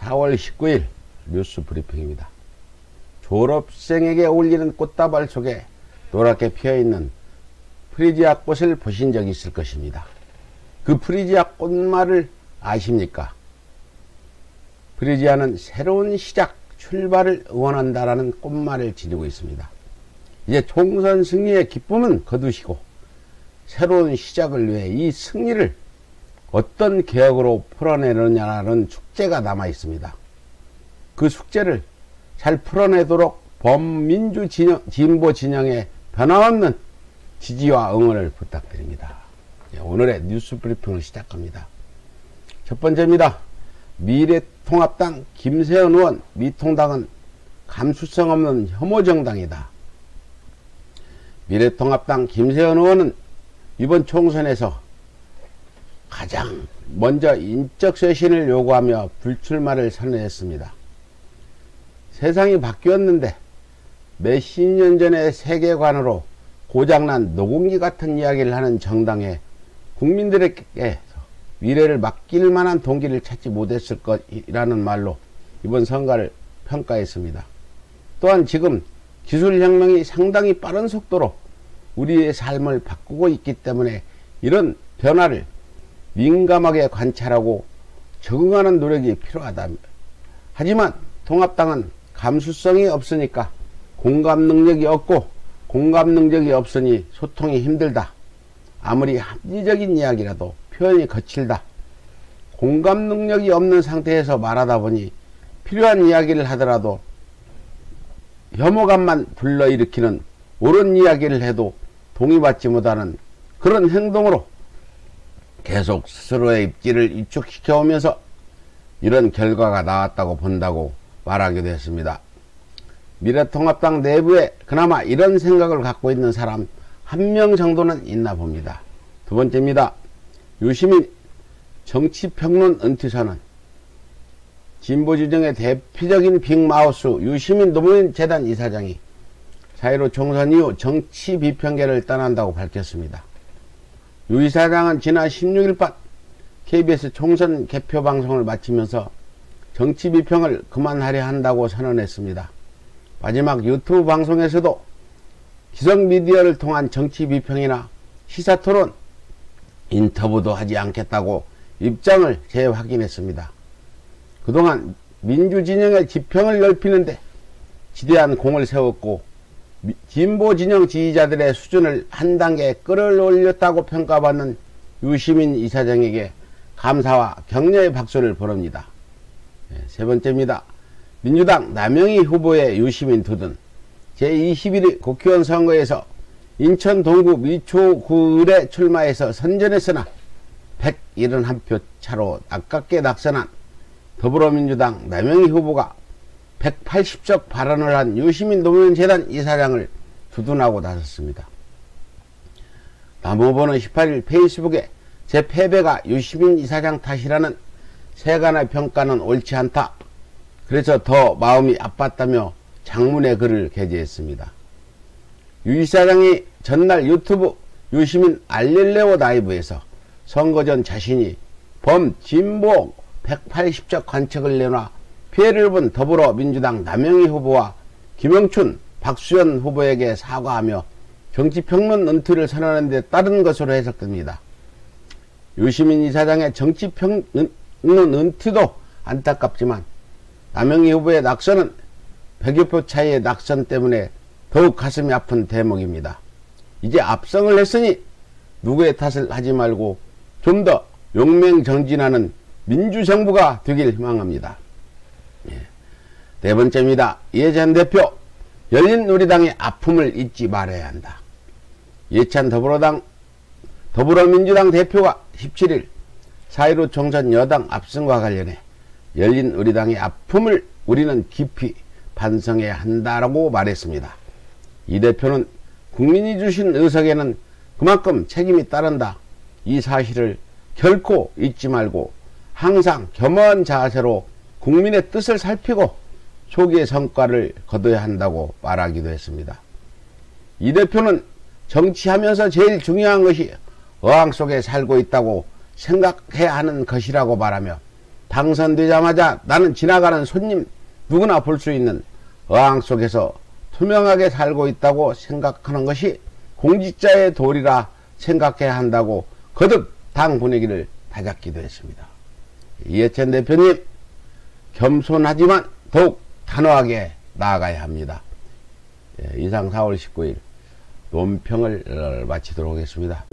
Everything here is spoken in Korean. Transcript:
4월 19일 뉴스 브리핑입니다. 졸업생에게 어울리는 꽃다발 속에 노랗게 피어있는 프리지아 꽃을 보신 적이 있을 것입니다. 그 프리지아 꽃말을 아십니까? 프리지아는 새로운 시작, 출발을 응원한다라는 꽃말을 지니고 있습니다. 이제 총선 승리의 기쁨은 거두시고 새로운 시작을 위해 이 승리를 어떤 개혁으로 풀어내느냐는 숙제가 남아 있습니다. 그 숙제를 잘 풀어내도록 범민주 진보 진영의 변함없는 지지와 응원을 부탁드립니다. 오늘의 뉴스 브리핑을 시작합니다. 첫 번째입니다. 미래통합당 김세현 의원, 미통당은 감수성 없는 혐오 정당이다. 미래통합당 김세현 의원은 이번 총선에서 가장 먼저 인적 쇄신을 요구하며 불출마를 선언했습니다. 세상이 바뀌었는데 몇십 년 전의 세계관으로 고장난 노공기 같은 이야기를 하는 정당에 국민들에게 미래를 맡길 만한 동기를 찾지 못했을 것이라는 말로 이번 선거를 평가했습니다. 또한 지금 기술혁명이 상당히 빠른 속도로 우리의 삶을 바꾸고 있기 때문에 이런 변화를 민감하게 관찰하고 적응하는 노력이 필요하다. 하지만 통합당은 감수성이 없으니까 공감 능력이 없고 공감 능력이 없으니 소통이 힘들다. 아무리 합리적인 이야기라도 표현이 거칠다. 공감 능력이 없는 상태에서 말하다 보니 필요한 이야기를 하더라도 혐오감만 불러일으키는 옳은 이야기를 해도 동의받지 못하는 그런 행동으로 계속 스스로의 입지를 위축시켜 오면서 이런 결과가 나왔다고 본다고 말하기도 했습니다. 미래통합당 내부에 그나마 이런 생각을 갖고 있는 사람 한 명 정도는 있나 봅니다. 두 번째입니다. 유시민 정치평론 은퇴선언. 진보지정의 대표적인 빅마우스 유시민 노무현 재단 이사장이 4.15 총선 이후 정치 비평계를 떠난다고 밝혔습니다. 유 이사장은 지난 16일 밤 KBS 총선 개표 방송을 마치면서 정치 비평을 그만하려 한다고 선언했습니다. 마지막 유튜브 방송에서도 기성 미디어를 통한 정치 비평이나 시사토론, 인터뷰도 하지 않겠다고 입장을 재확인했습니다. 그동안 민주진영의 지평을 넓히는데 지대한 공을 세웠고 진보진영 지지자들의 수준을 한 단계 끌어올렸다고 평가받는 유시민 이사장에게 감사와 격려의 박수를 보냅니다. 세 번째입니다. 민주당 남영희 후보의 유시민 두둔. 제21회 국회의원 선거에서 인천 동구 미추구을에 출마해서 선전했으나 171표 차로 아깝게 낙선한 더불어민주당 남영희 후보가 180석 발언을 한 유시민 노무현 재단 이사장을 두둔하고 나섰습니다. 남 후보는 18일 페이스북에 제 패배가 유시민 이사장 탓이라는 세간의 평가는 옳지 않다. 그래서 더 마음이 아팠다며 장문의 글을 게재했습니다. 유 이사장이 전날 유튜브 유시민 알릴레오 라이브에서 선거 전 자신이 범진보 180적 관측을 내놔 피해를 본 더불어민주당 남영희 후보와 김영춘, 박수현 후보에게 사과하며 정치평론 은퇴를 선언한 데 따른 것으로 해석됩니다. 유시민 이사장의 정치평론 은퇴도 안타깝지만 남영희 후보의 낙선은 100여 표 차이의 낙선 때문에 더욱 가슴이 아픈 대목입니다. 이제 압승을 했으니 누구의 탓을 하지 말고 좀 더 용맹정진하는 민주정부가 되길 희망합니다. 네 번째입니다. 이해찬 대표, 열린우리당의 아픔을 잊지 말아야 한다. 이해찬 더불어민주당 대표가 17일 4.15 총선 여당 압승과 관련해 열린우리당의 아픔을 우리는 깊이 반성해야 한다라고 말했습니다. 이 대표는 국민이 주신 의석에는 그만큼 책임이 따른다. 이 사실을 결코 잊지 말고 항상 겸허한 자세로 국민의 뜻을 살피고 초기의 성과를 거둬야 한다고 말하기도 했습니다. 이 대표는 정치하면서 제일 중요한 것이 어항 속에 살고 있다고 생각해야 하는 것이라고 말하며 당선되자마자 나는 지나가는 손님 누구나 볼 수 있는 어항 속에서 투명하게 살고 있다고 생각하는 것이 공직자의 도리라 생각해야 한다고 거듭 당 분위기를 다잡기도 했습니다. 이해찬 대표님, 겸손하지만 더욱 단호하게 나아가야 합니다. 이상 4월 19일 논평을 마치도록 하겠습니다.